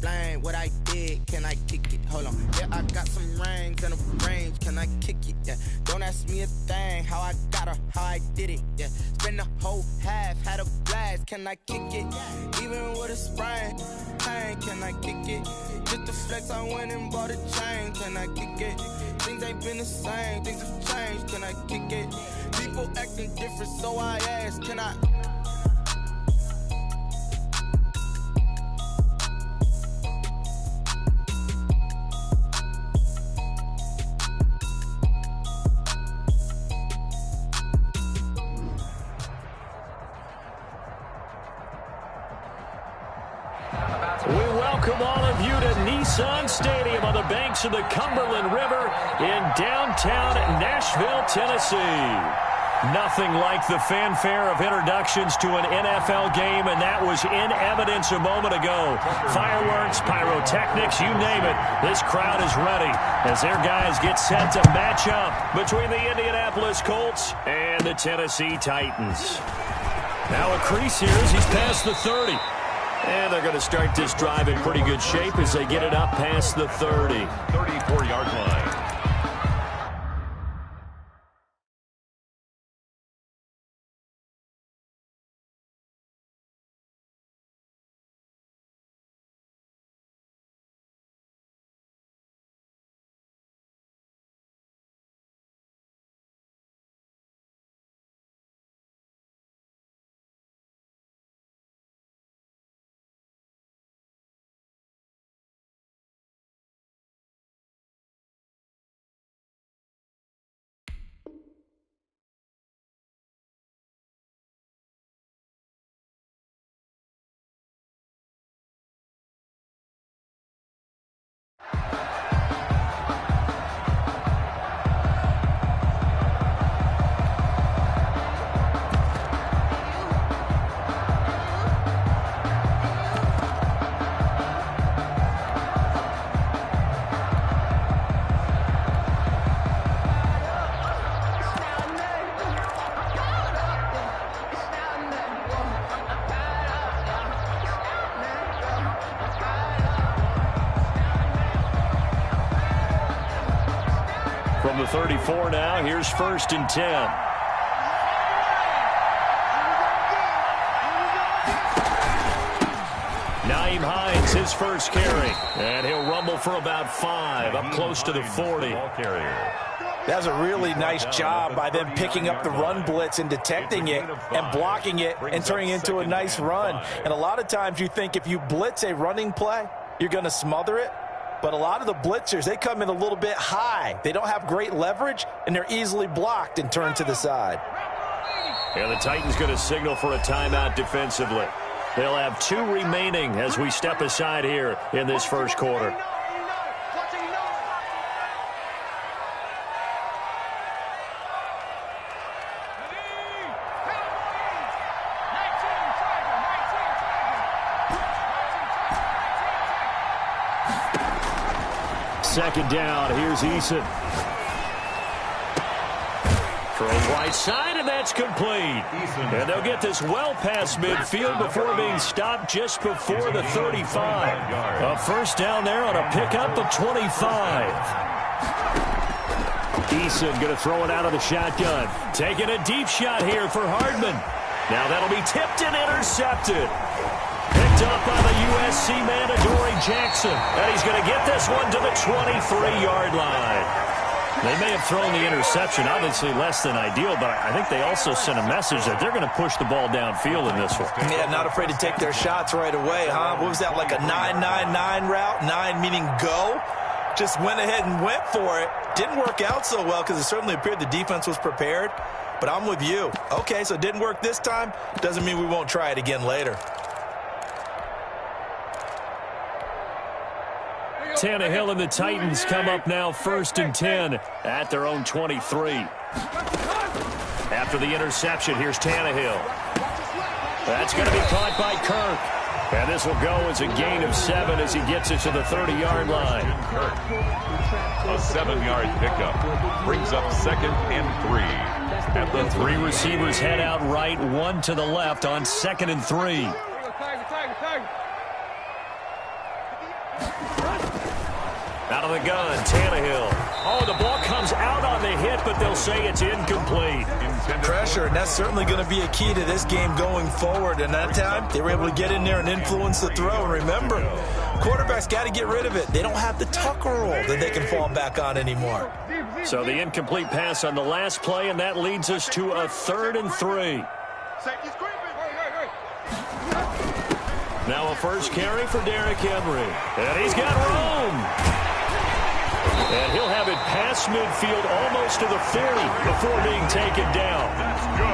explain what I did, can I kick it? Hold on, yeah, I got some rings and a range, can I kick it? Yeah, don't ask me a thing, how I got her, how I did it. Yeah, spend the whole half, had a blast, can I kick it? Even with a sprain, pain, can I kick it? Just the flex, I went and bought a chain, can I kick it? Things ain't been the same, things have changed, can I kick it? People acting different, so I ask, can I? We welcome all of you to Nissan Stadium on the banks of the Cumberland River in downtown Nashville, Tennessee. Nothing like the fanfare of introductions to an NFL game, and that was in evidence a moment ago. Fireworks, pyrotechnics, you name it. This crowd is ready as their guys get set to match up between the Indianapolis Colts and the Tennessee Titans. Now a crease here as he's past the 30. And they're going to start this drive in pretty good shape as they get it up past the 30. 34-yard line. From the 34 now, here's 1st and 10. Nyheim Hines, his first carry. And he'll rumble for about 5, up close to the 40. That was a really nice job by them picking up the run blitz and detecting it and blocking it and turning it into a nice run. And a lot of times you think if you blitz a running play, you're going to smother it. But a lot of the blitzers, they come in a little bit high. They don't have great leverage, and they're easily blocked and turned to the side. And the Titans going to signal for a timeout defensively. They'll have 2 remaining as we step aside here in this first quarter. Second down, here's Eason. Throw right side, and that's complete. And they'll get this well past midfield before being stopped just before the 35. A first down there on a pickup of 25. Eason going to throw it out of the shotgun. Taking a deep shot here for Hardman. Now that'll be tipped and intercepted. Picked up by the USC man, Adoree Jackson. And he's going to get this one to the 23-yard line. They may have thrown the interception, obviously less than ideal, but I think they also sent a message that they're going to push the ball downfield in this one. Yeah, not afraid to take their shots right away, huh? What was that, like a 9-9-9 route? 9 meaning go? Just went ahead and went for it. Didn't work out so well because it certainly appeared the defense was prepared. But I'm with you. Okay, so it didn't work this time. Doesn't mean we won't try it again later. Tannehill and the Titans come up now 1st and 10 at their own 23. After the interception, here's Tannehill. That's going to be caught by Kirk. And this will go as a gain of 7 as he gets it to the 30-yard line. A 7-yard pickup brings up 2nd and 3. At the 3 receivers head out right, 1 to the left on 2nd and 3. Out of the gun, Tannehill. Oh, the ball comes out on the hit, but they'll say it's incomplete. Pressure, and that's certainly going to be a key to this game going forward. And that time, they were able to get in there and influence the throw. And remember, quarterbacks got to get rid of it. They don't have the tucker roll that they can fall back on anymore. So the incomplete pass on the last play, and that leads us to a 3rd and 3. Now a first carry for Derrick Henry. And he's got room. And he'll have it past midfield almost to the 40 before being taken down.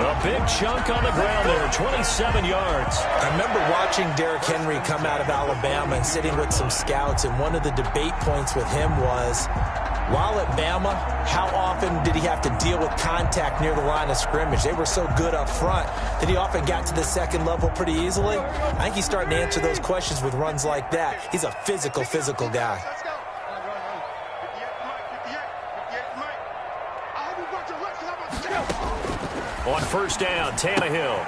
A big chunk on the ground there, 27 yards. I remember watching Derrick Henry come out of Alabama and sitting with some scouts, and one of the debate points with him was, while at Bama, how often did he have to deal with contact near the line of scrimmage? They were so good up front that he often got to the second level pretty easily. I think he's starting to answer those questions with runs like that. He's a physical guy. On first down, Tannehill.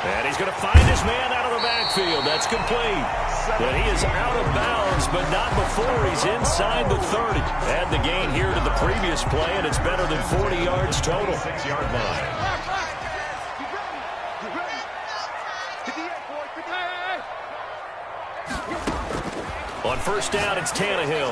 And he's going to find his man out of the backfield. That's complete. And he is out of bounds, but not before he's inside the 30. Add the gain here to the previous play, and it's better than 40 yards total. 6-yard line. On first down, it's Tannehill.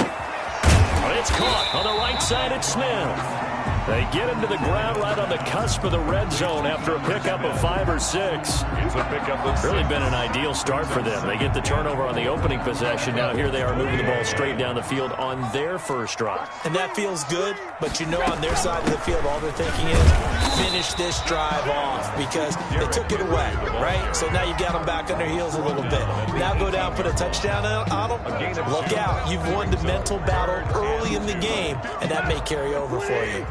But it's caught on the right side. It's Smith. They get him to the ground right on the cusp of the red zone after a pickup of 5 or 6. It's a pickup of 6. Really been an ideal start for them. They get the turnover on the opening possession. Now here they are moving the ball straight down the field on their first drive. And that feels good, but you know on their side of the field all they're thinking is finish this drive off because they took it away, right? So now you got them back on their heels a little bit. Now go down, put a touchdown on them. Look out. You've won the mental battle early in the game, and that may carry over for you.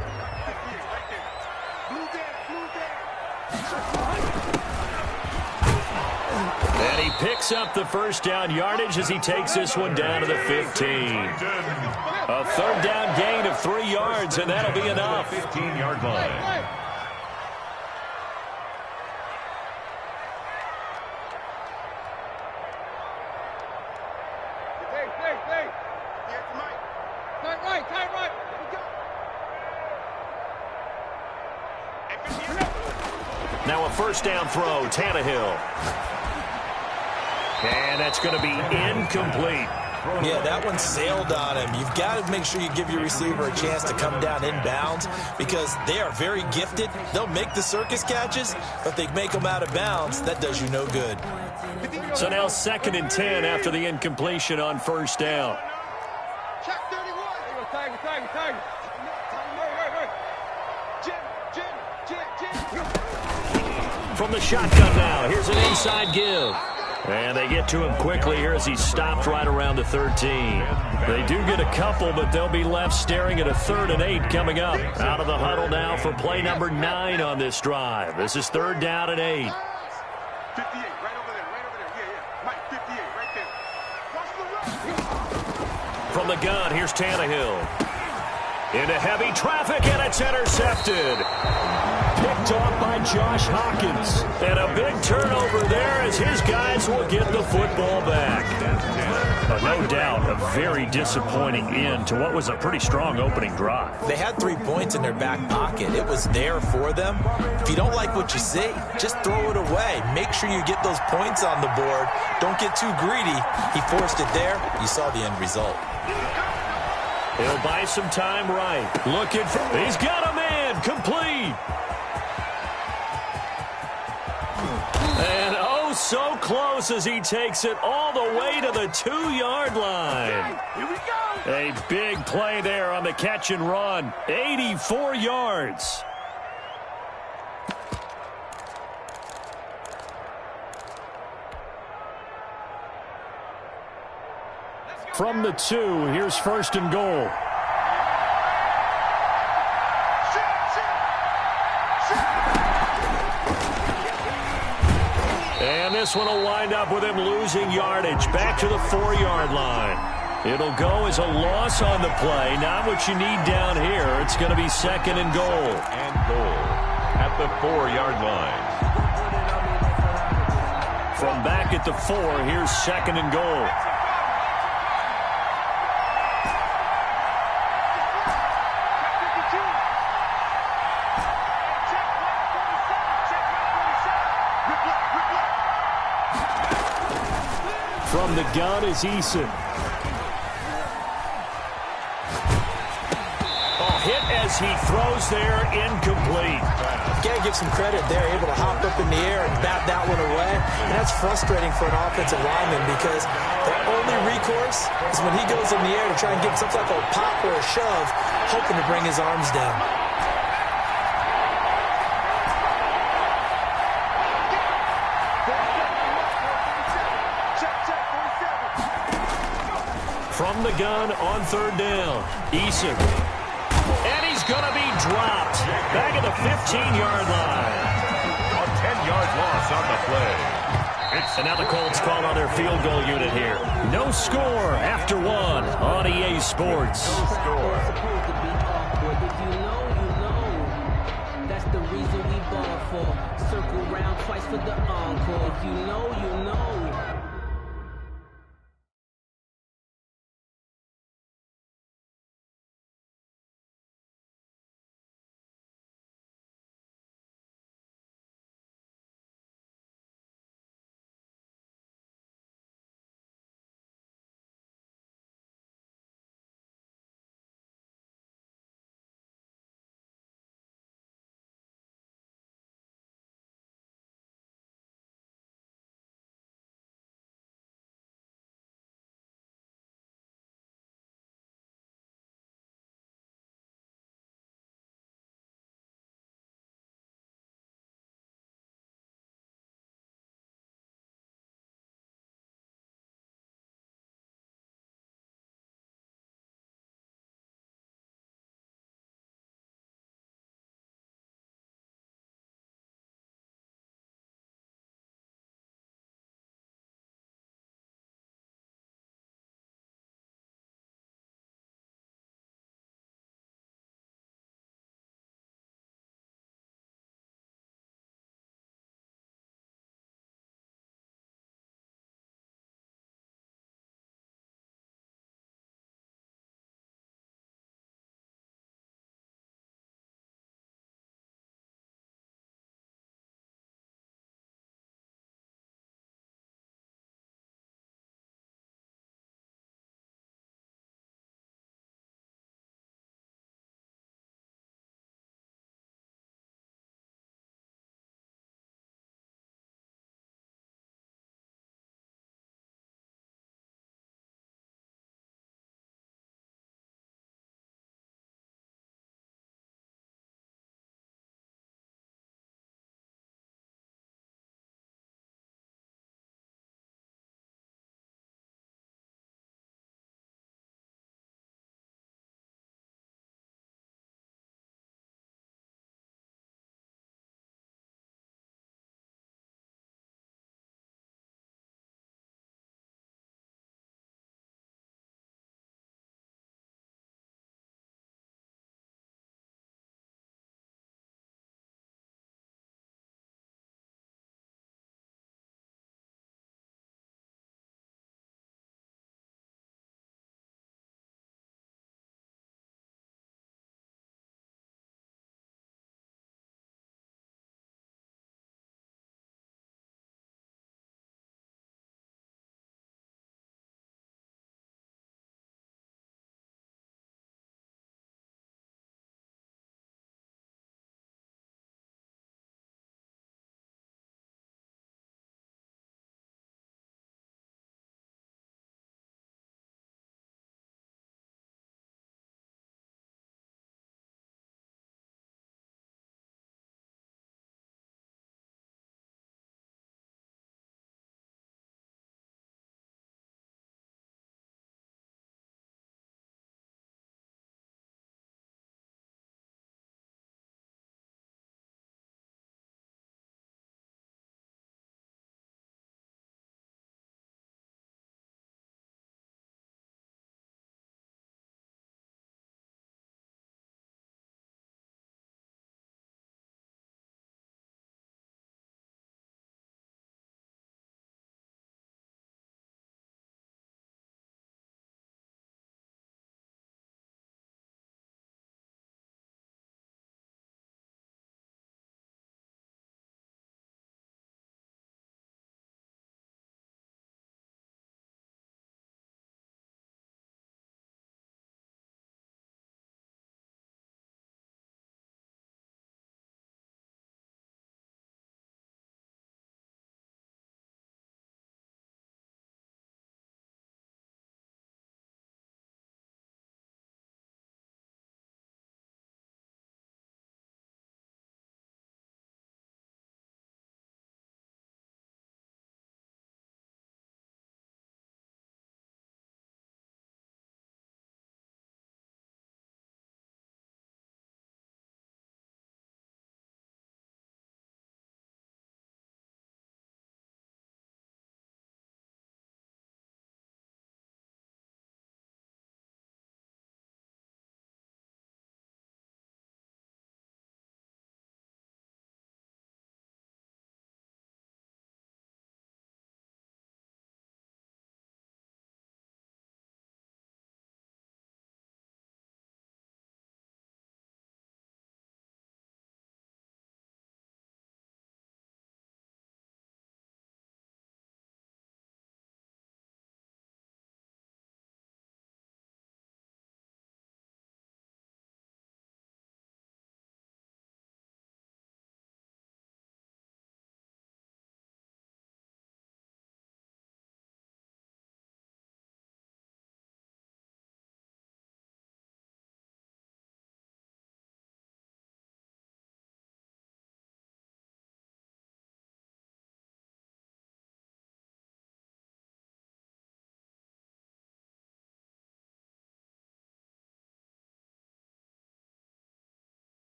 And he picks up the first down yardage as he takes this one down to the 15. A 3rd down gain of 3 yards, and that'll be enough. 15-yard line. Now a first down throw, Tannehill. And that's going to be incomplete. Yeah, that one sailed on him. You've got to make sure you give your receiver a chance to come down inbounds because they are very gifted. They'll make the circus catches, but if they make them out of bounds, that does you no good. So now 2nd and 10 after the incompletion on first down. From the shotgun now, here's an inside give. And they get to him quickly here as he's stopped right around the 13. They do get a couple, but they'll be left staring at a 3rd and 8 coming up. Out of the huddle now for play number 9 on this drive. This is 3rd down and 8. 58, right over there. Yeah. Mike, 58, right there. Watch the run. From the gun, here's Tannehill. Into heavy traffic, and it's intercepted. Picked off by Josh Hawkins. And a big turnover there as his guys will get the football back. No doubt a very disappointing end to what was a pretty strong opening drive. They had 3 points in their back pocket. It was there for them. If you don't like what you see, just throw it away. Make sure you get those points on the board. Don't get too greedy. He forced it there. You saw the end result. He'll buy some time right. Looking for... He's got a man. Complete. And oh, so close as he takes it all the way to the 2-yard line. Here we go. A big play there on the catch and run. 84 yards. From the 2, here's 1st and goal. And this one will wind up with him losing yardage back to the 4-yard line. It'll go as a loss on the play. Not what you need down here. It's going to be 2nd and goal. And goal at the 4-yard line. From back at the 4, here's 2nd and goal. From the gun is Eason. Hit as he throws there, incomplete. Got to give some credit there, able to hop up in the air and bat that one away. And that's frustrating for an offensive lineman because the only recourse is when he goes in the air to try and get some type of pop or a shove, hoping to bring his arms down. From the gun on third down, Eason. And he's going to be dropped back at the 15-yard line. A 10-yard loss on the play. And now the Colts call on their field goal unit here. No score after one on EA Sports. No score. If you know, that's the reason we ball for. Circle round twice for the encore. If you know, you know.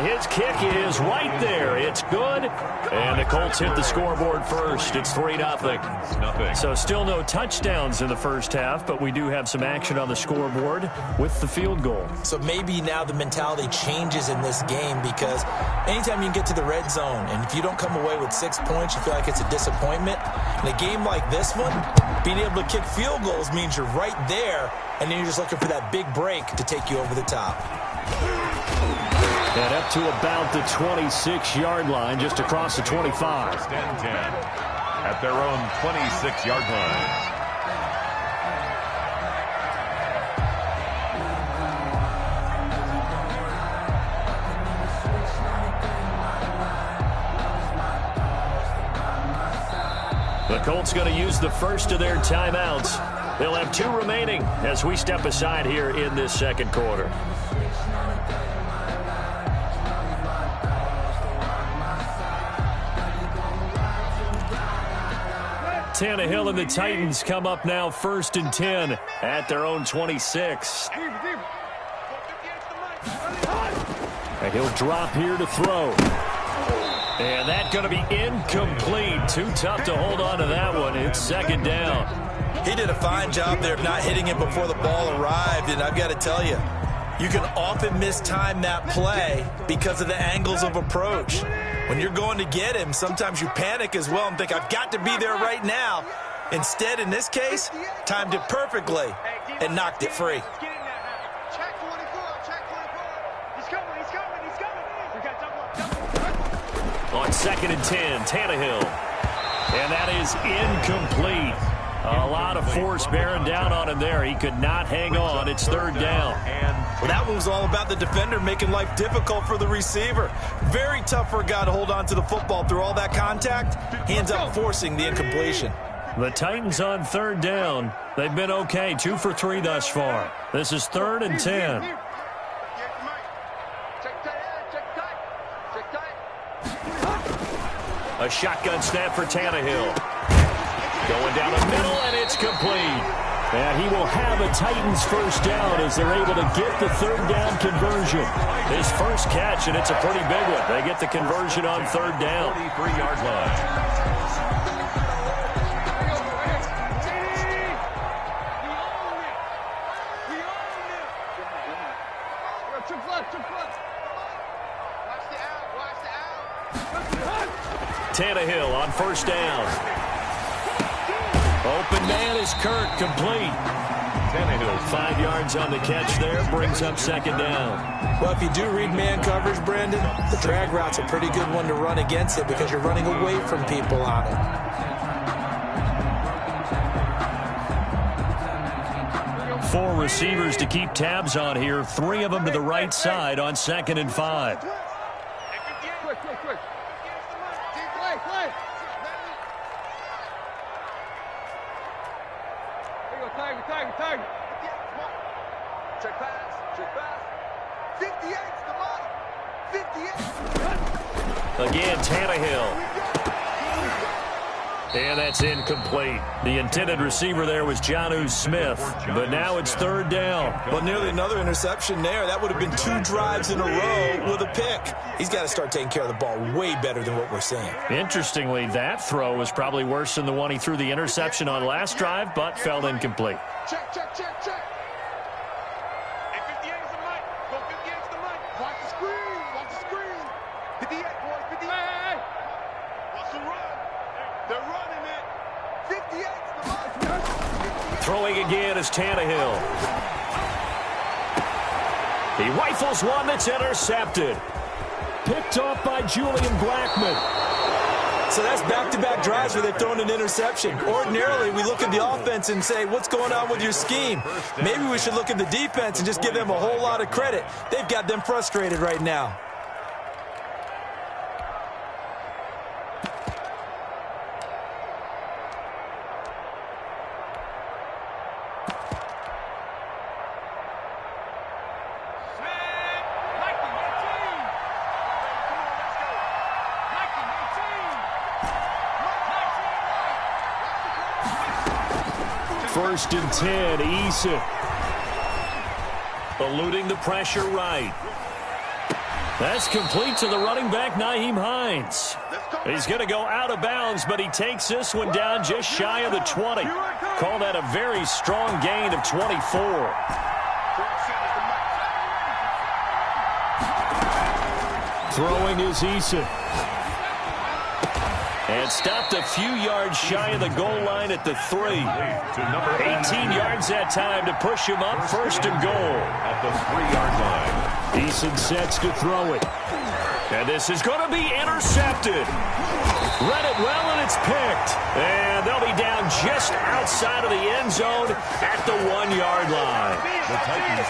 his kick is right there. It's good. And the Colts hit the scoreboard first. It's 3-0. So still no touchdowns in the first half, but we do have some action on the scoreboard with the field goal. So maybe now the mentality changes in this game, because anytime you can get to the red zone, and if you don't come away with 6 points, you feel like it's a disappointment. In a game like this one, being able to kick field goals means you're right there, and then you're just looking for that big break to take you over the top. And up to about the 26-yard line, just across the 25. 10-10 at their own 26-yard line. The Colts going to use the first of their timeouts. They'll have 2 remaining as we step aside here in this second quarter. Tannehill and the Titans come up now 1st and 10 at their own 26. And he'll drop here to throw. And that's going to be incomplete. Too tough to hold on to that one. It's 2nd down. He did a fine job there of not hitting it before the ball arrived, and I've got to tell you, you can often mistime that play because of the angles of approach. When you're going to get him, sometimes you panic as well and think, I've got to be there right now. Instead, in this case, timed it perfectly and knocked it free. On 2nd and 10, Tannehill. And that is incomplete. A lot of force bearing down on him there. He could not hang on. It's 3rd down. Well, that one was all about the defender making life difficult for the receiver. Very tough for a guy to hold on to the football through all that contact. He ends up forcing the incompletion. The Titans on 3rd down. They've been okay, 2 for 3 thus far. This is 3rd and 10. A shotgun snap for Tannehill. Going down the middle, and it's complete. And he will have a Titans first down as they're able to get the 3rd down conversion. His first catch, and it's a pretty big one. They get the conversion on 3rd down. 43-yard line. Tannehill on 1st down. Open man is Kirk, complete. Tannehill 5 yards on the catch there, brings up 2nd down. Well, if you do read man coverage, Brandon, the drag route's a pretty good one to run against it because you're running away from people on it. 4 receivers to keep tabs on here, 3 of them to the right side on 2nd and 5. Check pass. 58's the model. 58. Again, Tannehill. And that's incomplete. The intended receiver there was Jonnu Smith, but now it's 3rd down. Well, nearly another interception there. That would have been 2 drives in a row with a pick. He's got to start taking care of the ball way better than what we're seeing. Interestingly, that throw was probably worse than the one he threw the interception on last drive, but fell incomplete. Check. Hey, 58 is the mic. Go 58 is the mic. Watch the screen. 58, boys. 58. Hey. What's the run? They're running it. 58 is the mic. Throwing again is Tannehill. He rifles one that's intercepted. Picked off by Julian Blackmon. So that's back-to-back drives where they've thrown an interception. Ordinarily, we look at the offense and say, what's going on with your scheme? Maybe we should look at the defense and just give them a whole lot of credit. They've got them frustrated right now. First and 10, Eason. Eluding the pressure right. That's complete to the running back, Nyheim Hines. He's going to go out of bounds, but he takes this one down just shy of the 20. Call that a very strong gain of 24. Throwing is Eason. And stopped a few yards shy of the goal line at the 3. 18 yards that time to push him up, first and goal. At the 3-yard line. Eason sets to throw it. And this is going to be intercepted. Read it well, and it's picked. And they'll be down just outside of the end zone at the 1-yard line.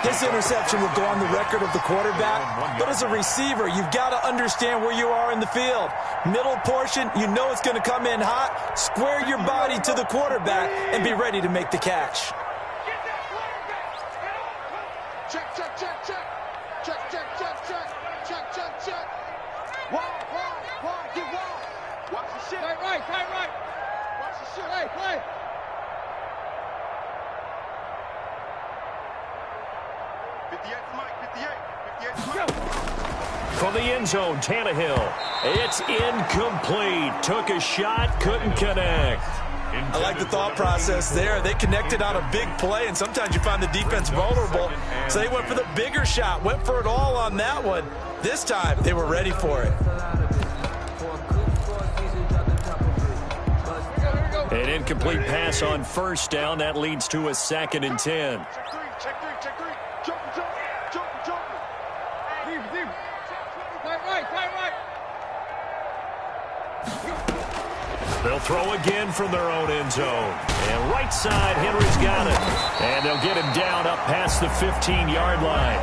This interception will go on the record of the quarterback, but as a receiver, you've got to understand where you are in the field. Middle portion, you know it's going to come in hot. Square your body to the quarterback and be ready to make the catch. Check, check, check, check. Check, check, check, check. Check, check, check. Wide, get wide. Watch the shit. Tight right. Watch the shit. Hey, play. From the end zone, Tannehill. It's incomplete. Took a shot, couldn't connect. I like the thought process there. They connected on a big play, and sometimes you find the defense vulnerable. So they went for the bigger shot, went for it all on that one. This time, they were ready for it. An incomplete pass on first down. That leads to a 2nd and 10. Check three. Jump. Deep. Tight right. They'll throw again from their own end zone. And right side, Henry's got it. And they'll get him down up past the 15-yard line.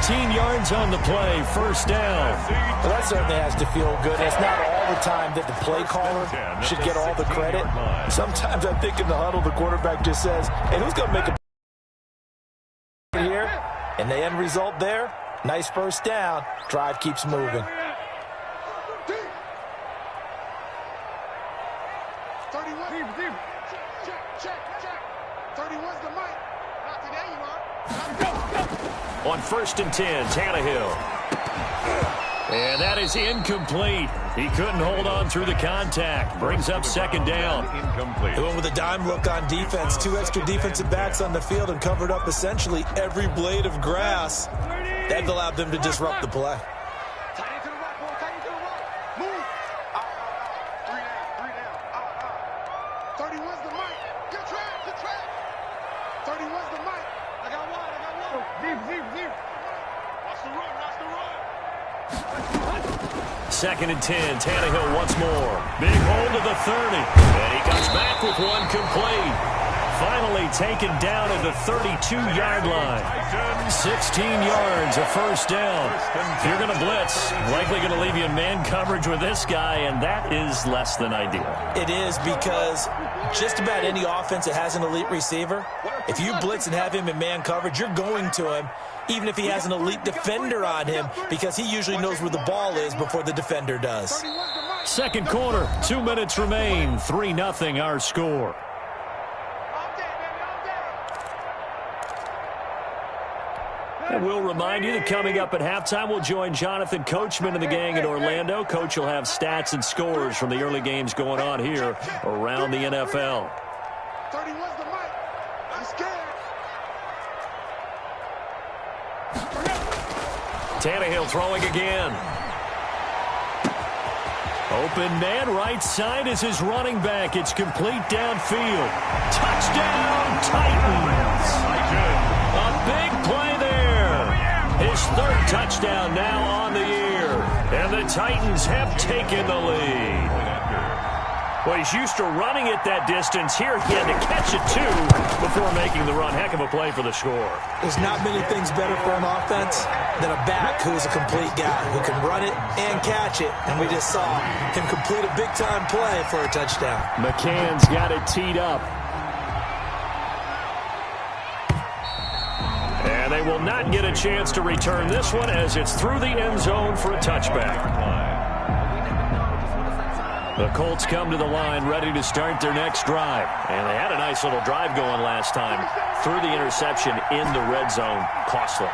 15 yards on the play, first down. Well, that certainly has to feel good. It's not all the time that the play caller should get all the credit. Sometimes I think in the huddle, the quarterback just says, hey, who's going to make a here? And the end result there, nice first down. Drive keeps moving. 31. Deep. Check. 31's the mic. Not today, you are. On 1st and 10, Tannehill. And that is incomplete. He couldn't hold on through the contact. Brings up 2nd down. Incomplete. They went with a dime look on defense. 2 extra defensive backs on the field and covered up essentially every blade of grass. That allowed them to disrupt the play. Tight into the right, boy. Tight into the right. Move. 3 down. 31's the mic. Get trapped. 31's the mic. I got one. Deep. Watch the run. 2nd and 10. Tannehill once more. Big hold of the 30. And he comes back with one complete. Finally taken down at the 32-yard line. 16 yards, a first down. If you're going to blitz, likely going to leave you in man coverage with this guy, and that is less than ideal. It is, because just about any offense that has an elite receiver, if you blitz and have him in man coverage, you're going to him, even if he has an elite defender on him, because he usually knows where the ball is before the defender does. Second quarter, 2 minutes remain, 3-0 our score. And we'll remind you that coming up at halftime, we'll join Jonathan Coachman and the gang in Orlando. Coach will have stats and scores from the early games going on here around the NFL. 31's the mic. I'm scared. Tannehill throwing again. Open man, right side is his running back. It's complete downfield. Touchdown, Titans. A big play there. His 3rd touchdown now on the year. And the Titans have taken the lead. Well, he's used to running it that distance. Here he had to catch it, too, before making the run. Heck of a play for the score. There's not many things better for an offense than a back who is a complete guy, who can run it and catch it. And we just saw him complete a big-time play for a touchdown. McCann's got it teed up. And they will not get a chance to return this one as it's through the end zone for a touchback. The Colts come to the line ready to start their next drive. And they had a nice little drive going last time. Through the interception in the red zone. Costly.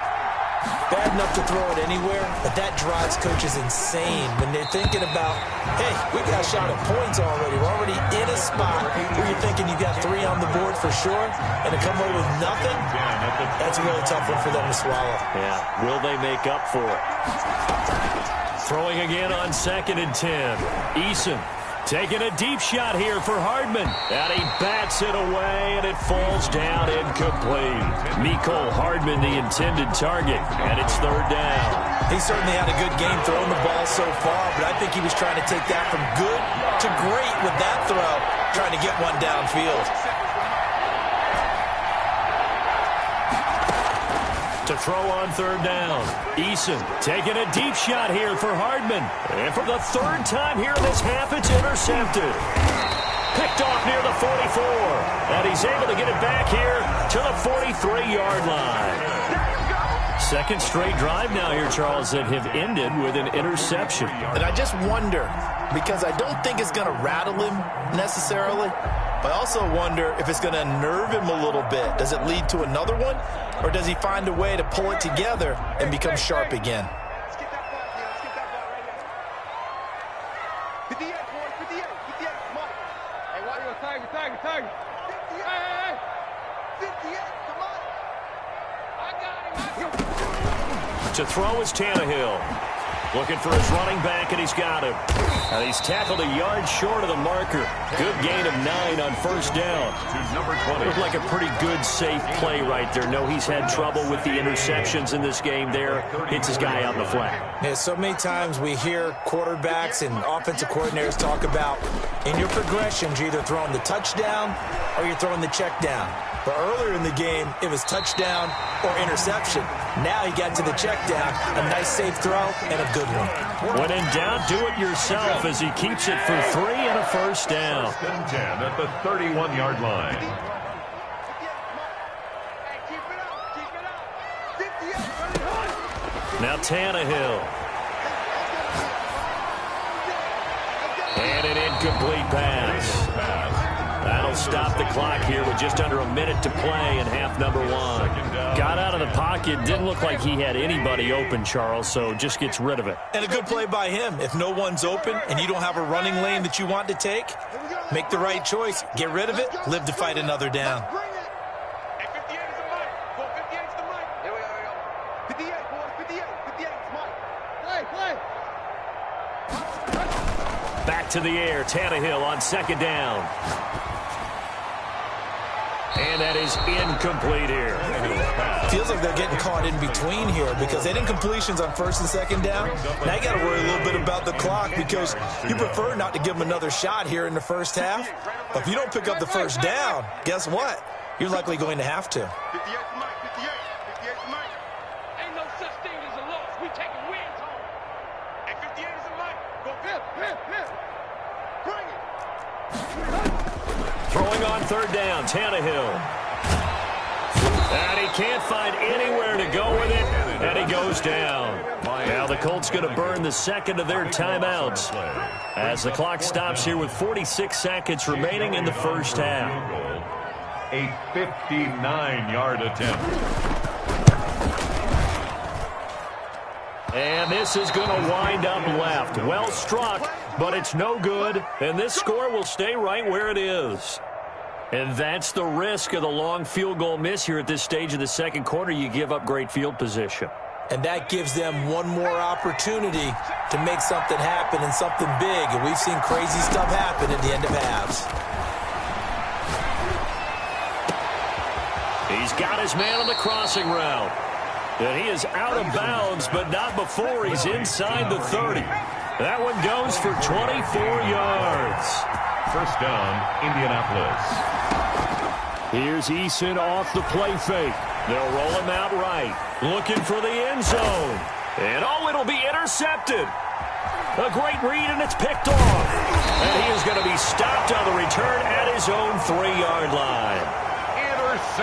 Bad enough to throw it anywhere, but that drives coaches insane when they're thinking about, hey, we got a shot at points already. We're already in a spot where you're thinking you got 3 on the board for sure, and to come away with nothing, that's a really tough one for them to swallow. Yeah, will they make up for it? Throwing again on 2nd and 10. Eason taking a deep shot here for Hardman. And he bats it away, and it falls down incomplete. Mecole Hardman, the intended target, and it's 3rd down. He certainly had a good game throwing the ball so far, but I think he was trying to take that from good to great with that throw, trying to get one downfield. To throw on 3rd down. Eason taking a deep shot here for Hardman. And for the 3rd time here in this half, it's intercepted. Picked off near the 44. And he's able to get it back here to the 43-yard line. Second straight drive now here, Charles, that have ended with an interception. And I just wonder, because I don't think it's going to rattle him necessarily, but I also wonder if it's going to unnerve him a little bit. Does it lead to another one, or does he find a way to pull it together and become sharp again? Let's get that ball here. Let's get that ball right here. 58, boys. 58. 58. Come on. Hey, watch your tiger. 58. Hey. 58. Come on. I got him. To throw is Tannehill. Looking for his running back, and he's got him. And he's tackled a yard short of the marker. Good gain of 9 on 1st down. Number 20. Looked like a pretty good, safe play right there. No, he's had trouble with the interceptions in this game there. Hits his guy on the flat. Yeah, so many times we hear quarterbacks and offensive coordinators talk about, in your progressions, you're either throwing the touchdown or you're throwing the check down. But earlier in the game, it was touchdown or interception. Now he got to the check down, a nice safe throw, and a good one. When in doubt, do it yourself as he keeps it for 3 and a 1st down. 10 at the 31-yard line. Hey, keep it up. Keep it up. 58. Now Tannehill. And an incomplete pass. That'll stop the clock here with just under a minute to play in half number 1. Got out of the pocket. Didn't look like he had anybody open, Charles, so just gets rid of it. And a good play by him. If no one's open and you don't have a running lane that you want to take, make the right choice. Get rid of it. Live to fight another down. Bring it. Hey, 58 is the mic. Go, 58 is the mic. Here we go. 58, boys. 58. 58 is mic. Play. Back to the air. Tannehill on 2nd down. And that is incomplete here. Feels like they're getting caught in between here because they didn't completions on 1st and 2nd down. Now you got to worry a little bit about the clock because you prefer not to give them another shot here in the 1st half. But if you don't pick up the 1st down, guess what? You're likely going to have to. 58 is the mic. 58. 58 is the mic. Ain't no such thing as a loss. We taking wins home. Hey, 58 is the mic. Go, hit. Bring it. Throwing on 3rd down, Tannehill. And he can't find anywhere to go with it, and he goes down. Now the Colts going to burn the 2nd of their timeouts as the clock stops here with 46 seconds remaining in the 1st half. A 59-yard attempt. And this is going to wind up left. Well struck, but it's no good, and this score will stay right where it is. And that's the risk of the long field goal miss here at this stage of the 2nd quarter. You give up great field position. And that gives them one more opportunity to make something happen and something big. And we've seen crazy stuff happen at the end of halves. He's got his man on the crossing route. And he is out of bounds, but not before he's inside the 30. That one goes for 24 yards. 1st down, Indianapolis. Here's Eason off the play fake. They'll roll him out right. Looking for the end zone. And oh, it'll be intercepted. A great read, and it's picked off. And he is going to be stopped on the return at his own 3-yard line.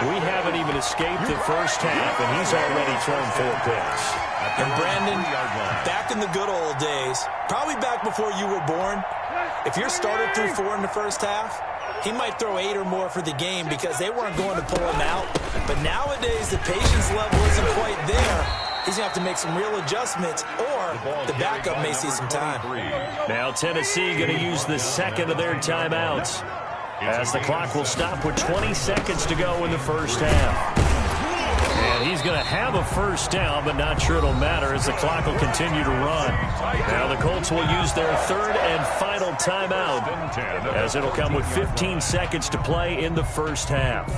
We haven't even escaped the 1st half, and he's already thrown 4 picks. And Brandon, back in the good old days, probably back before you were born, if your starter threw 4 in the 1st half, he might throw 8 or more for the game because they weren't going to pull him out. But nowadays, the patience level isn't quite there, he's going to have to make some real adjustments, or the backup may see some time. Now Tennessee going to use the second of their timeouts, as the clock will stop with 20 seconds to go in the first half. And he's going to have a first down, but not sure it'll matter as the clock will continue to run. Now the Colts will use their third and final timeout, as it'll come with 15 seconds to play in the first half.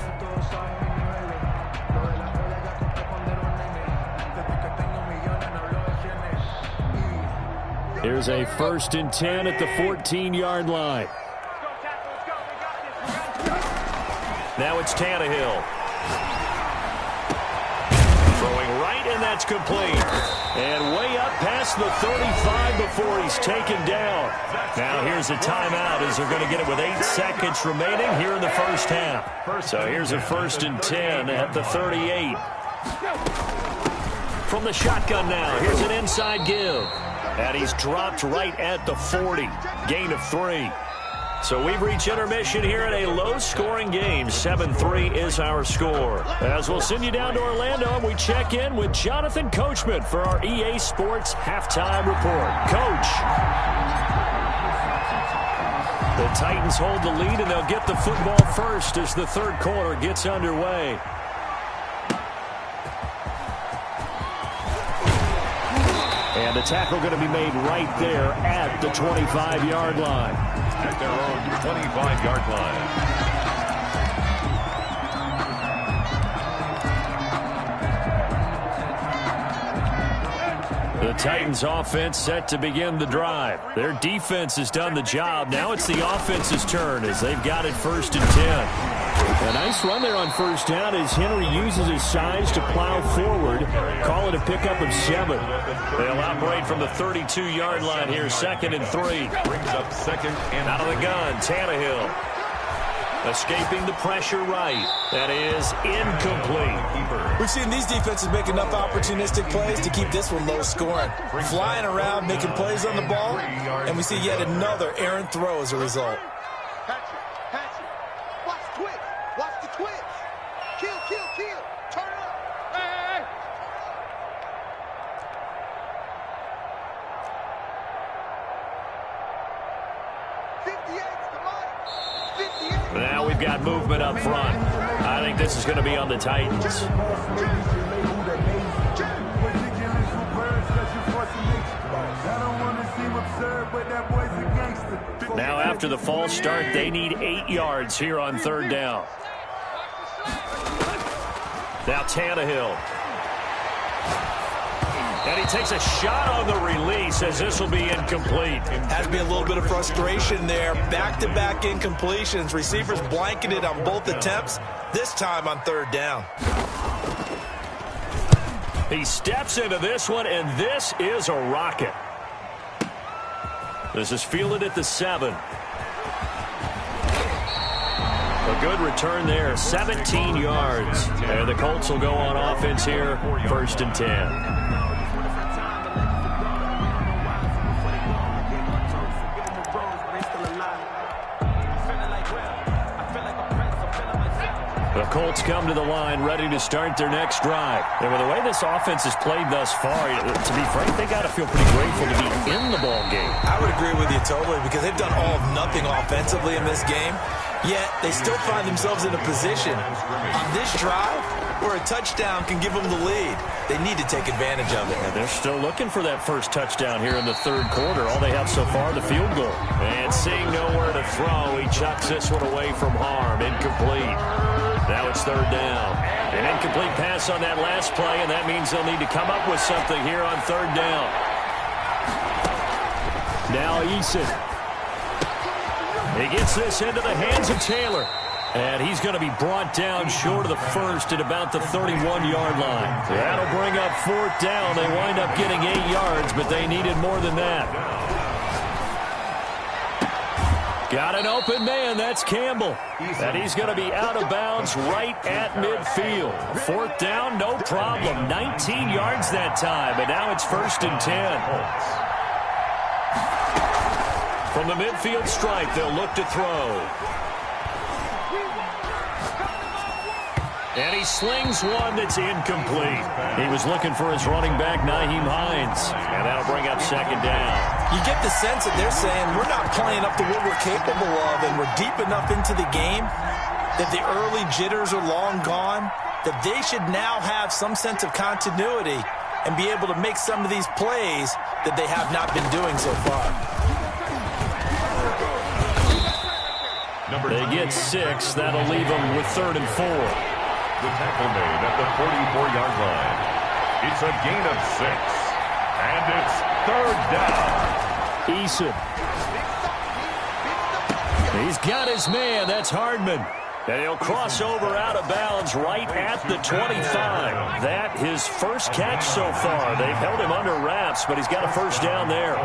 Here's a 1st and 10 at the 14-yard line. Now it's Tannehill. Throwing right, and that's complete. And way up past the 35 before he's taken down. Now here's a timeout as they're going to get it with 8 seconds remaining here in the first half. So here's a 1st and 10 at the 38. From the shotgun now, here's an inside give. And he's dropped right at the 40. Gain of 3. So we've reached intermission here in a low-scoring game. 7-3 is our score. As we'll send you down to Orlando, and we check in with Jonathan Coachman for our EA Sports Halftime Report. Coach. The Titans hold the lead, and they'll get the football first as the third quarter gets underway. And the tackle going to be made right there at the 25-yard line. At their own 25-yard line. The Titans offense set to begin the drive. Their defense has done the job. Now it's the offense's turn as they've got it 1st and 10. A nice run there on first down as Henry uses his size to plow forward. Call it a pickup of 7. They'll operate from the 32-yard line here, 2nd and 3. Brings up 2nd and out of the gun, Tannehill. Escaping the pressure right. That is incomplete. We've seen these defenses make enough opportunistic plays to keep this one low scoring. Flying around, making plays on the ball, and we see yet another errant throw as a result. Now we've got movement up front. I think this is going to be on the Titans. Now after the false start, they need 8 yards here on 3rd down. Now Tannehill. And he takes a shot on the release as this will be incomplete. Has to be a little bit of frustration there. Back-to-back incompletions. Receivers blanketed on both attempts, this time on 3rd down. He steps into this one, and this is a rocket. This is fielded at the 7. A good return there, 17 yards. And the Colts will go on offense here, 1st and 10. The Colts come to the line ready to start their next drive. And with the way this offense has played thus far, to be frank, they got to feel pretty grateful to be in the ball game. I would agree with you totally because they've done all of nothing offensively in this game, yet they still find themselves in a position on this drive where a touchdown can give them the lead. They need to take advantage of it. And they're still looking for that first touchdown here in the 3rd quarter. All they have so far, the field goal. And seeing nowhere to throw, he chucks this one away from harm. Incomplete. Now it's 3rd down. An incomplete pass on that last play, and that means they'll need to come up with something here on 3rd down. Now Eason. He gets this into the hands of Taylor. And he's going to be brought down short of the first at about the 31-yard line. That'll bring up 4th down. They wind up getting 8 yards, but they needed more than that. Got an open man. That's Campbell. And he's going to be out of bounds right at midfield. 4th down, no problem. 19 yards that time, and now it's 1st and 10. From the midfield stripe, they'll look to throw. And he slings one that's incomplete. He was looking for his running back, Nyheim Hines. And that'll bring up second down. You get the sense that they're saying we're not playing up to what we're capable of, and we're deep enough into the game that the early jitters are long gone, that they should now have some sense of continuity and be able to make some of these plays that they have not been doing so far. They get 6. That'll leave them with 3rd and 4. The tackle made at the 44-yard line. It's a gain of 6. And it's 3rd down. Eason. He's got his man. That's Hardman. And he'll cross over out of bounds right at the 25. That his first catch so far. They've held him under wraps, but he's got a first down there.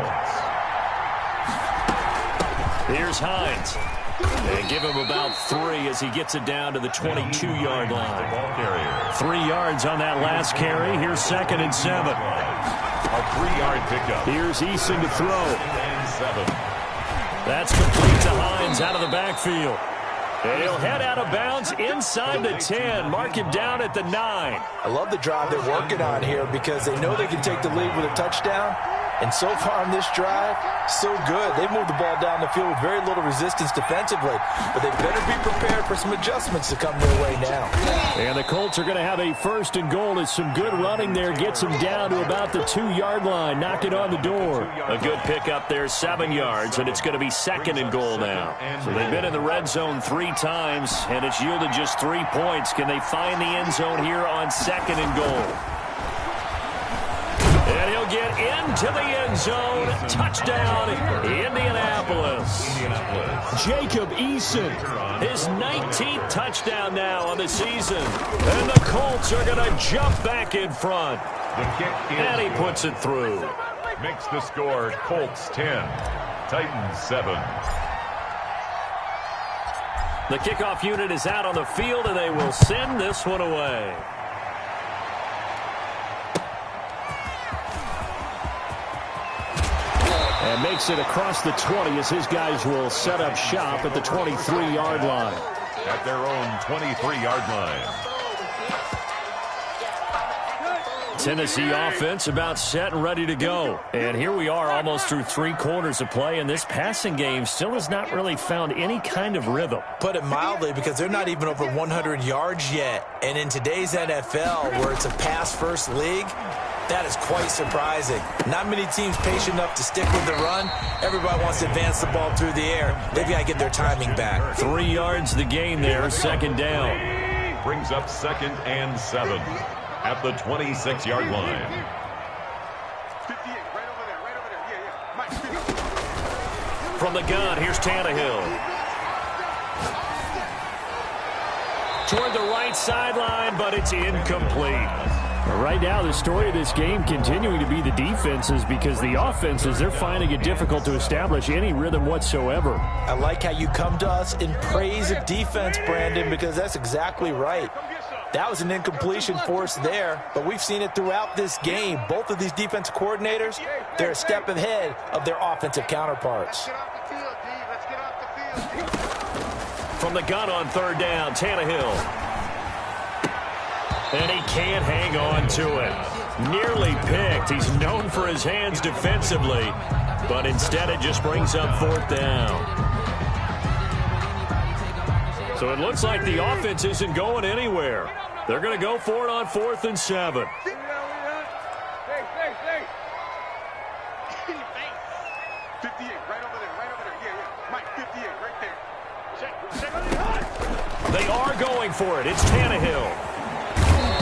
Here's Hines. They give him about 3 as he gets it down to the 22-yard line. 3 yards on that last carry. Here's 2nd and 7. A 3-yard pickup. Here's Eason to throw. And 7. That's complete to Hines out of the backfield. And he'll head out of bounds inside the 10. Mark him down at the 9. I love the drive they're working on here because they know they can take the lead with a touchdown. And so far on this drive, so good. They've moved the ball down the field with very little resistance defensively. But they better be prepared for some adjustments to come their way now. And the Colts are going to have a 1st and goal as some good running there gets them down to about the 2-yard line. Knock it on the door. A good pickup there, 7 yards, and it's going to be 2nd and goal now. So they've been in the red zone 3 times, and it's yielded just 3 points. Can they find the end zone here on 2nd and goal? And he'll get into the end zone. Touchdown, Indianapolis. Jacob Eason, his 19th touchdown now on the season. And the Colts are going to jump back in front. And he puts it through. Makes the score Colts 10, Titans 7. The kickoff unit is out on the field, and they will send this one away. And makes it across the 20 as his guys will set up shop at the 23-yard line. At their own 23-yard line. Tennessee offense about set and ready to go. And here we are almost through 3 quarters of play, and this passing game still has not really found any kind of rhythm. Put it mildly, because they're not even over 100 yards yet. And in today's NFL, where it's a pass-first league, that is quite surprising. Not many teams patient enough to stick with the run. Everybody wants to advance the ball through the air. They've got to get their timing back. 3 yards the gain there, 2nd down. Brings up 2nd and 7 at the 26-yard line. 58, right over there. Yeah. Mike, From the gun, here's Tannehill. Toward the right sideline, but it's incomplete. Right now, the story of this game continuing to be the defenses, because the offenses, they're finding it difficult to establish any rhythm whatsoever. I like how you come to us in praise of defense, Brandon, because that's exactly right. That was an incompletion force there, but we've seen it throughout this game. Both of these defensive coordinators, they're a step ahead of their offensive counterparts. From the gun on 3rd down, Tannehill. And he can't hang on to it. Nearly picked. He's known for his hands defensively, but instead it just brings up 4th down. So it looks like the offense isn't going anywhere. They're going to go for it on 4th and 7. 58, right over there. Yeah. Mike, 58, right there. They are going for it. It's Tannehill.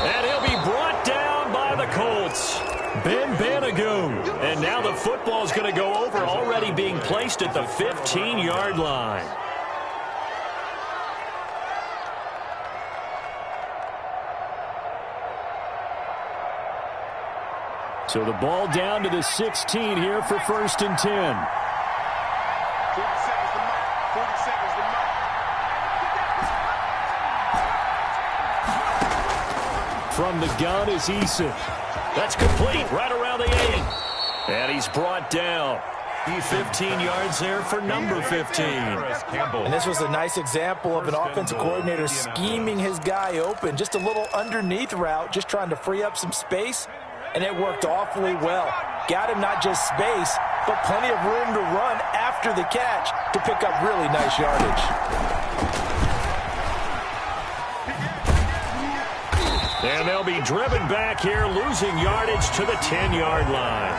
And he'll be brought down by the Colts. Ben Banogu. And now the football's going to go over, already being placed at the 15-yard line. So the ball down to the 16 here for 1st and 10. 40 seconds to Mike. 40 seconds to Mike. From the gun is Eason. That's complete right around the 8. And he's brought down. 15 yards there for number 15. And this was a nice example of an offensive coordinator scheming his guy open. Just a little underneath route, just trying to free up some space, and it worked awfully well. Got him not just space, but plenty of room to run after the catch to pick up really nice yardage. And they'll be driven back here, losing yardage to the 10-yard line.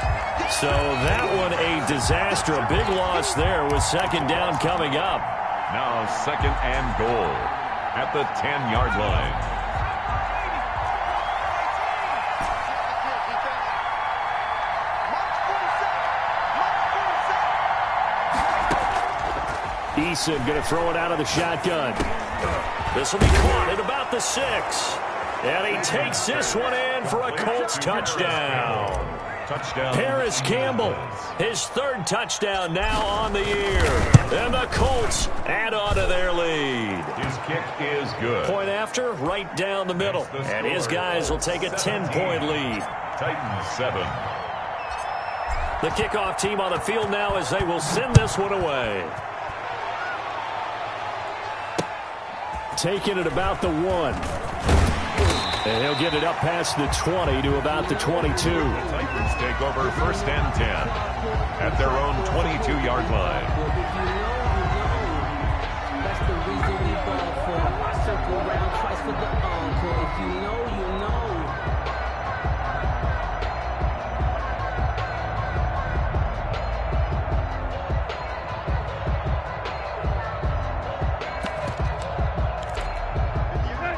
So that one a disaster, a big loss there with second down coming up. Now second and goal at the 10-yard line. Eason going to throw it out of the shotgun. This will be caught at about the 6. And he takes this one in for a Colts touchdown. Paris Campbell, his third touchdown now on the year. And the Colts add on to their lead. His kick is good. Point after, right down the middle. And his guys will take a 10-point lead. Titans 7. The kickoff team on the field now as they will send this one away. Taking it about the 1. And he'll get it up past the 20 to about the 22. The Titans take over first and 10 at their own 22-yard line. That's the reason we ball for. Circle round twice for the encore. If you know, you know.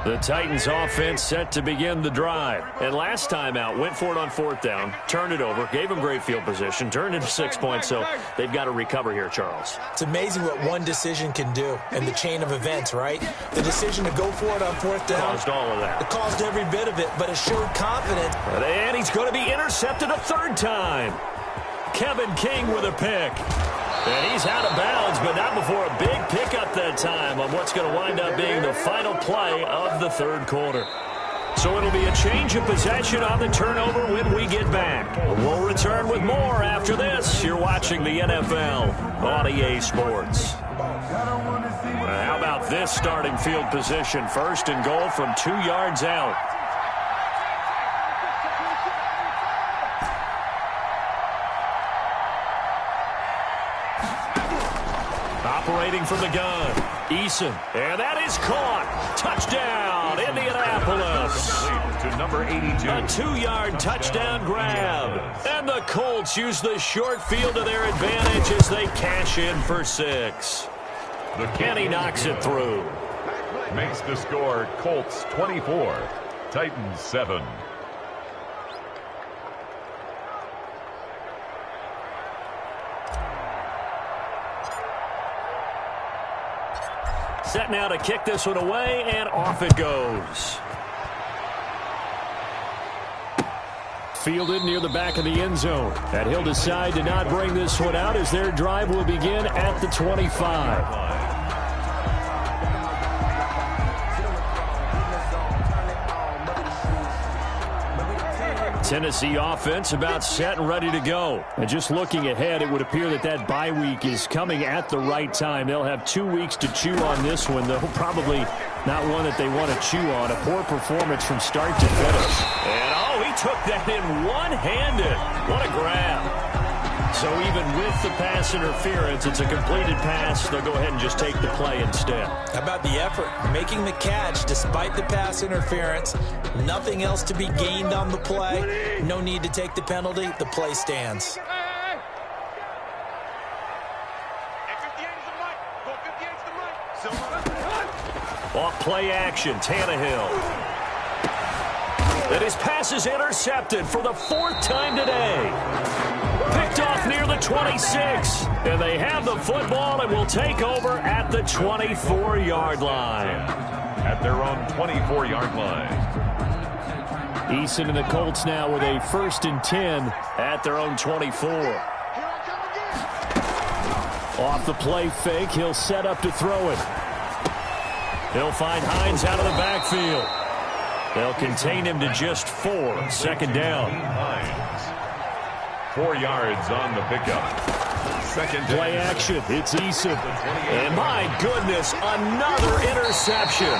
The Titans offense set to begin the drive. And last time out, went for it on fourth down, turned it over, gave them great field position, turned into 6 points, so they've got to recover here, Charles. It's amazing what one decision can do in the chain of events, right? The decision to go for it on fourth down. Caused all of that. It caused every bit of it, but it showed confidence. And he's going to be intercepted a third time. Kevin King with a pick. And he's out of bounds, but not before a big pickup that time on what's going to wind up being the final play of the third quarter. So it'll be a change of possession on the turnover when we get back. We'll return with more after this. You're watching the NFL on EA Sports. How about this starting field position? First and goal from 2 yards out. Operating from the gun, Eason, and that is caught. Touchdown, Indianapolis. To number 82. A 2-yard touchdown grab. And the Colts use the short field to their advantage as they cash in for 6. And he knocks it through. Makes the score Colts 24, Titans 7. Set now to kick this one away, and off it goes. Fielded near the back of the end zone. And he'll decide to not bring this one out as their drive will begin at the 25. Tennessee offense about set and ready to go. And just looking ahead, it would appear that that bye week is coming at the right time. They'll have 2 weeks to chew on this one, though probably not one that they want to chew on. A poor performance from start to finish. And, oh, he took that in one-handed. What a grab. So even with the pass interference, it's a completed pass. They'll go ahead and just take the play instead. How about the effort? Making the catch despite the pass interference. Nothing else to be gained on the play. No need to take the penalty. The play stands. Off play action, Tannehill. And his pass is intercepted for the 4th time today. Picked off near the 26. And they have the football and will take over at the 24-yard line. At their own 24-yard line. Eason and the Colts now with a 1st and 10 at their own 24. Off the play fake, he'll set up to throw it. He'll find Hines out of the backfield. They'll contain him to just 4. Second down. 4 yards on the pickup. Second Play action. It's Eason. And my goodness, another interception.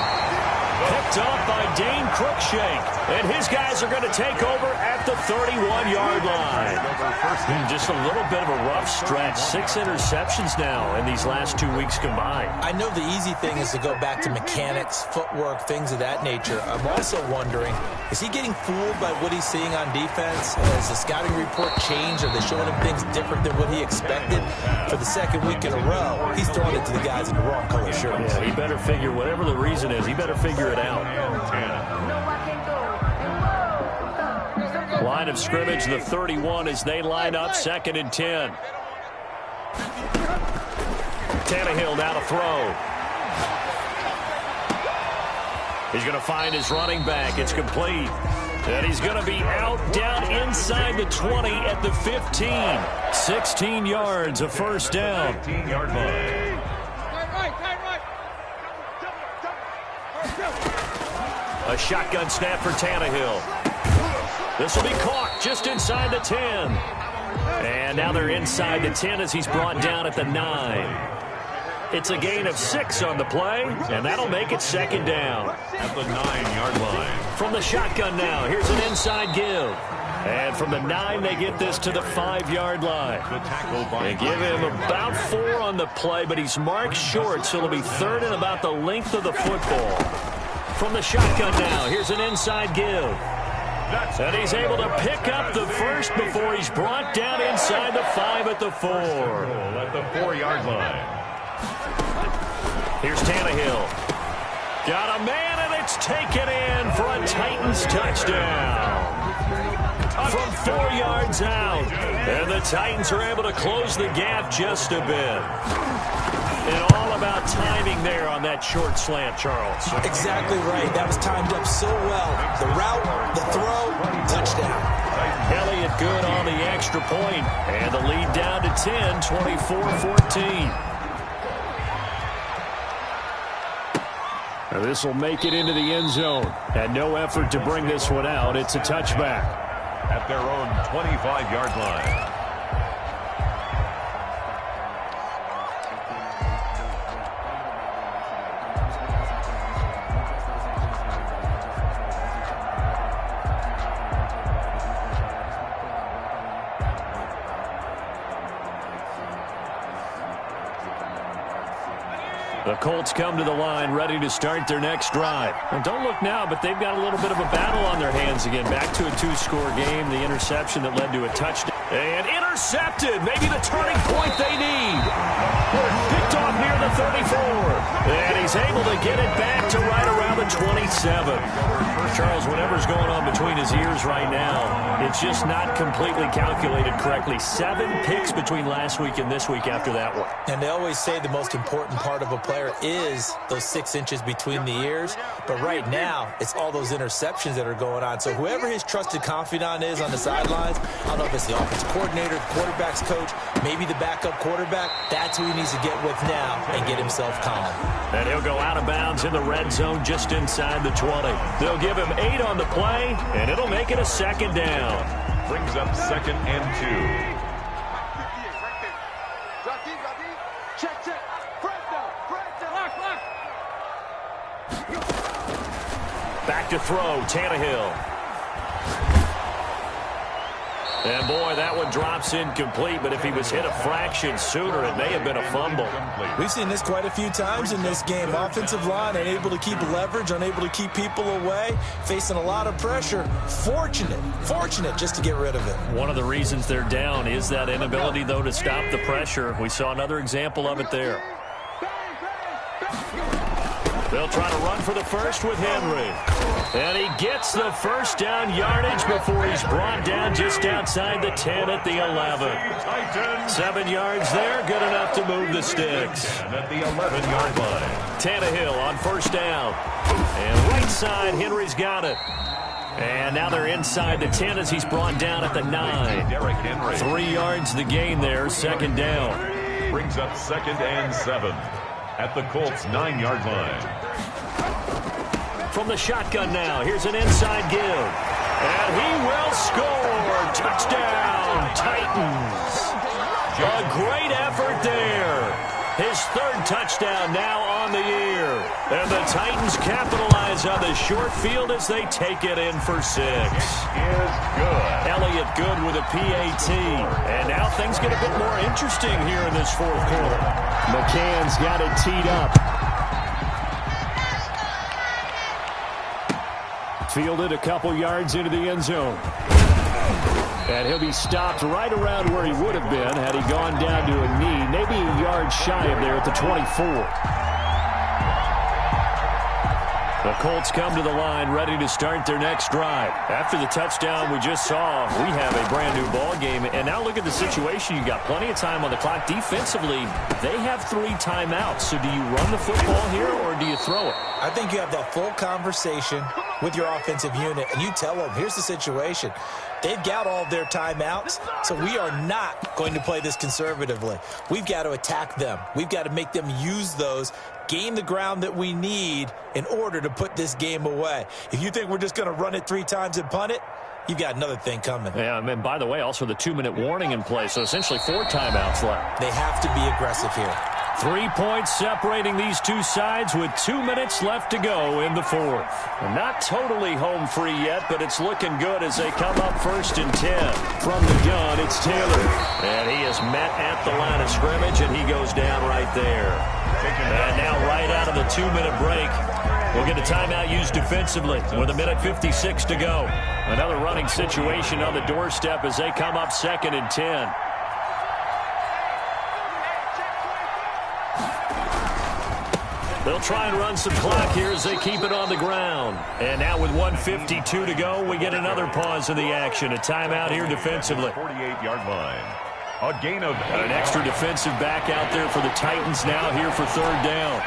Picked off by Dane Cruikshank. And his guys are going to take over at the 31-yard line. Just a little bit of a rough stretch. 6 interceptions now in these last 2 weeks combined. I know the easy thing is to go back to mechanics, footwork, things of that nature. I'm also wondering, is he getting fooled by what he's seeing on defense? Has the scouting report changed? Are they showing him things different than what he expected? For the second week in a row, he's throwing it to the guys in the wrong color shirts. Yeah, he better figure, whatever the reason is, he better figure it out. Line of scrimmage, the 31 as they line up, 2nd and 10. Tannehill now to throw. He's going to find his running back. It's complete. And he's going to be out down inside the 20 at the 15. 16 yards, a first down. 15-yard line. A shotgun snap for Tannehill. This will be caught just inside the 10. And now they're inside the 10 as he's brought down at the 9. It's a gain of 6 on the play, and that'll make it 2nd down. At the 9-yard line. From the shotgun now, here's an inside give. And from the 9, they get this to the 5-yard line. They give him about 4 on the play, but he's marked short, so it'll be 3rd and about the length of the football. From the shotgun now, here's an inside give. And he's able to pick up the first before he's brought down inside the 5 at the 4. At the 4-yard line. Here's Tannehill. Got a man, and it's taken in for a Titans touchdown. From 4 yards out. And the Titans are able to close the gap just a bit. And all about timing there on that short slant, Charles. Exactly right. That was timed up so well. The route, the throw, touchdown. Elliott good on the extra point. And the lead down to 10, 24-14. This will make it into the end zone. And no effort to bring this one out. It's a touchback. At their own 25-yard line. The Colts come to the line ready to start their next drive. And don't look now, but they've got a little bit of a battle on their hands again. Back to a 2-score game. The interception that led to a touchdown. And intercepted. Maybe the turning point they need. Picked off near the 34. And he's able to get it back to right around the 27. Charles, whatever's going on between his ears right now, it's just not completely calculated correctly. 7 picks between last week and this week after that one. And they always say the most important part of a player is those 6 inches between the ears. But right now, it's all those interceptions that are going on. So whoever his trusted confidant is on the sidelines, I don't know if it's the offensive coordinator, the quarterback's coach, maybe the backup quarterback, that's who he needs to get with now and get himself calm. And he'll go out of bounds in the red zone just inside the 20. They'll give him 8 on the play, and it'll make it a 2nd down. Brings up 2nd and 2. Back to throw, Tannehill. And boy, that one drops incomplete, but if he was hit a fraction sooner, it may have been a fumble. We've seen this quite a few times in this game. Offensive line unable to keep leverage, unable to keep people away, facing a lot of pressure. Fortunate just to get rid of it. One of the reasons they're down is that inability, though, to stop the pressure. We saw another example of it there. They'll try to run for the first with Henry. And he gets the first down yardage before he's brought down just outside the 10 at the 11. 7 yards there, good enough to move the sticks. And at the 11-yard line. Tannehill on first down. And right side, Henry's got it. And now they're inside the 10 as he's brought down at the 9. 3 yards the gain there, 2nd down. Brings up 2nd and 7 at the Colts' 9-yard line. From the shotgun now, here's an inside give. And he will score. Touchdown, Titans. A great effort there. His third touchdown now on the year. And the Titans capitalize on the short field as they take it in for 6. Is good. Elliott good with a PAT. And now things get a bit more interesting here in this fourth quarter. McCann's got it teed up. Fielded a couple yards into the end zone. And he'll be stopped right around where he would have been had he gone down to a knee, maybe a yard shy of there at the 24. The Colts come to the line ready to start their next drive. After the touchdown we just saw, we have a brand new ball game. And now look at the situation. You got plenty of time on the clock. Defensively, they have 3 timeouts. So do you run the football here or do you throw it? I think you have that full conversation with your offensive unit, and you tell them, here's the situation. They've got all their timeouts, so we are not going to play this conservatively. We've got to attack them. We've got to make them use those, gain the ground that we need in order to put this game away. If you think we're just going to run it 3 times and punt it, you've got another thing coming. Yeah, and by the way, also the 2-minute warning in place, so essentially 4 timeouts left. They have to be aggressive here. 3 points separating these two sides with 2 minutes left to go in the fourth. Not totally home free yet, but it's looking good as they come up 1st and 10. From the gun, it's Taylor. And he is met at the line of scrimmage, and he goes down right there. And now right out of the 2-minute break, we'll get a timeout used defensively with 1:56 to go. Another running situation on the doorstep as they come up 2nd and 10. They'll try and run some clock here as they keep it on the ground. And now with 1:52 to go, we get another pause in the action. A timeout here defensively. 48-yard line. A gain of an extra defensive back out there for the Titans now here for 3rd down.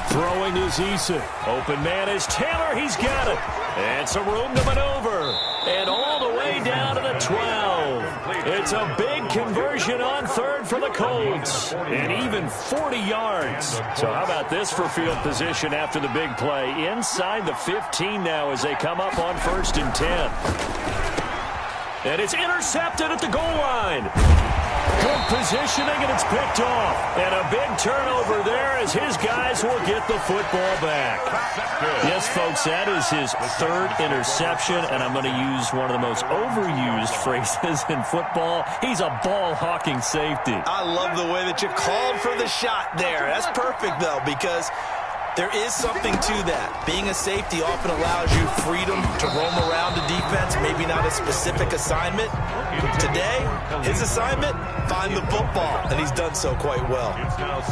Throwing is Eason. Open man is Taylor. He's got it. And some room to maneuver. And all the way down to the 12. It's a big conversion on 3rd for the Colts. And even 40 yards. So how about this for field position after the big play? Inside the 15 now as they come up on 1st and 10. And it's intercepted at the goal line. Good positioning, and it's picked off. And a big turnover there as his guys will get the football back. Yes, folks, that is his 3rd interception, and I'm going to use one of the most overused phrases in football. He's a ball-hawking safety. I love the way that you called for the shot there. That's perfect, though, because there is something to that. Being a safety often allows you freedom to roam around the defense, maybe not a specific assignment. Today, his assignment, find the football, and he's done so quite well.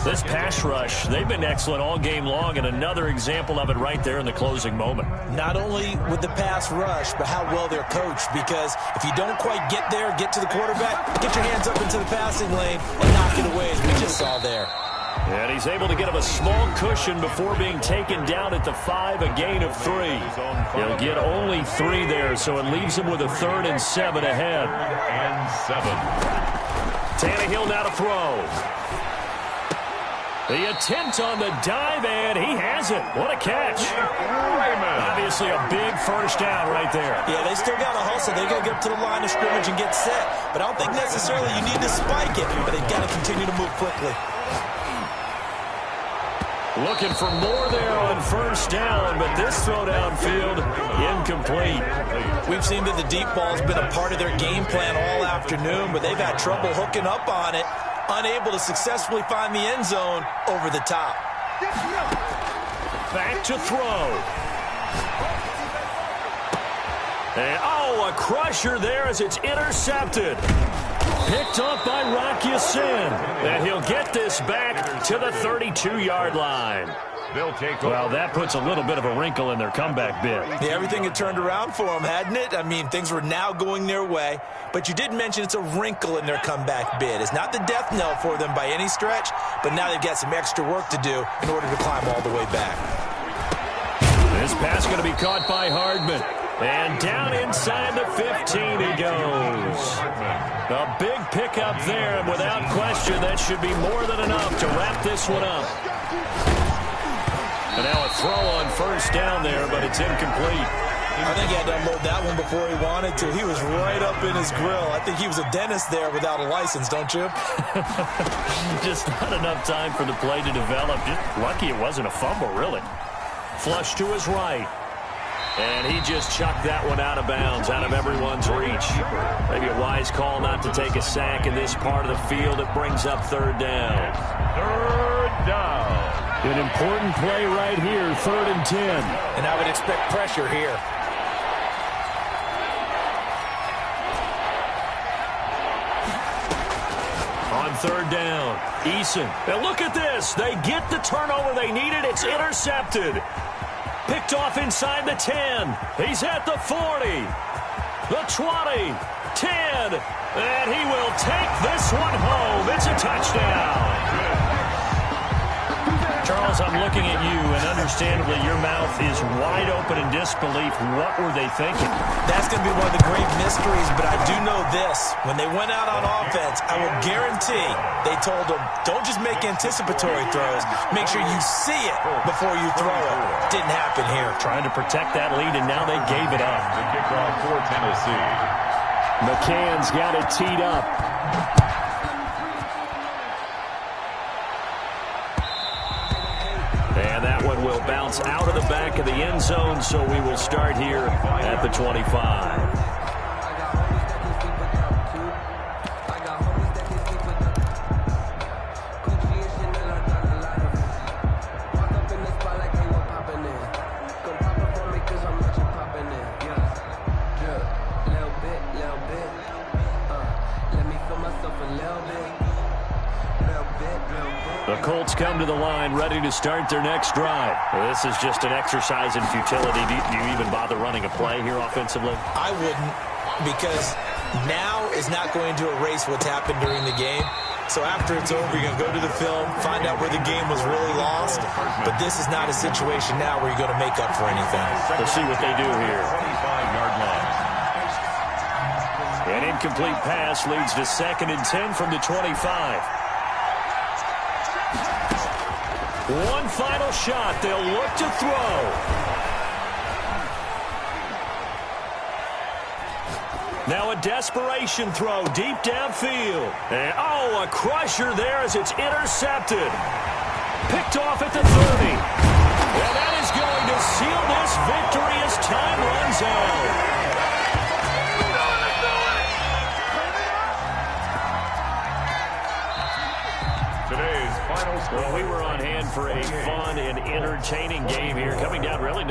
This pass rush, they've been excellent all game long, and another example of it right there in the closing moment. Not only with the pass rush, but how well they're coached, because if you don't quite get there, get to the quarterback, get your hands up into the passing lane and knock it away as we just saw there. And he's able to get him a small cushion before being taken down at the 5, a gain of 3. He'll get only 3 there, so it leaves him with a 3rd and 7 ahead. and 7. Tannehill now to throw. The attempt on the dive, and he has it. What a catch. Obviously a big first down right there. Yeah, they still got to hustle. They're going to get up to the line of scrimmage and get set. But I don't think necessarily you need to spike it, but they've got to continue to move quickly. Looking for more there on first down, but this throw downfield, incomplete. We've seen that the deep ball has been a part of their game plan all afternoon, but they've had trouble hooking up on it, unable to successfully find the end zone over the top. Back to throw. And, a crusher there as it's intercepted. Picked up by Rock Ya-Sin. And he'll get this back to the 32-yard line. Well, that puts a little bit of a wrinkle in their comeback bid. Yeah, everything had turned around for them, hadn't it? I mean, things were now going their way. But you did mention it's a wrinkle in their comeback bid. It's not the death knell for them by any stretch, but now they've got some extra work to do in order to climb all the way back. This pass going to be caught by Hardman. And down inside the 15 he goes. A big pickup there, and without question, that should be more than enough to wrap this one up. And now a throw on first down there, but it's incomplete. I think he had to unload that one before he wanted to. He was right up in his grill. I think he was a dentist there without a license, don't you? Just not enough time for the play to develop. Just lucky it wasn't a fumble, really. Flush to his right. And he just chucked that one out of bounds, out of everyone's reach. Maybe a wise call not to take a sack in this part of the field. It brings up third down. Third down. An important play right here, 3rd and 10. And I would expect pressure here. On 3rd down, Eason. And look at this. They get the turnover they needed. It's intercepted. Picked off inside the 10. He's at the 40. The 20. 10. And he will take this one home. It's a touchdown. Charles, I'm looking at you, and understandably your mouth is wide open in disbelief. What were they thinking? That's going to be one of the great mysteries, but I do know this. When they went out on offense, I will guarantee they told them, don't just make anticipatory throws. Make sure you see it before you throw it. Didn't happen here. Trying to protect that lead, and now they gave it up. The kickoff for Tennessee. McCann's got it teed up. And that one will bounce out of the back of the end zone, so we will start here at the 25. The Colts come to the line ready to start their next drive. Well, this is just an exercise in futility. Do you even bother running a play here offensively? I wouldn't, because now is not going to erase what's happened during the game. So after it's over, you're going to go to the film, find out where the game was really lost. But this is not a situation now where you're going to make up for anything. We'll see what they do here. 25-yard line. An incomplete pass leads to 2nd and 10 from the 25. One final shot. They'll look to throw. Now a desperation throw deep downfield. And, a crusher there as it's intercepted. Picked off at the 30. And that is going to seal this victory as time runs out. Today's final score. Well, we were on hand for a fun and entertaining game here, coming down really to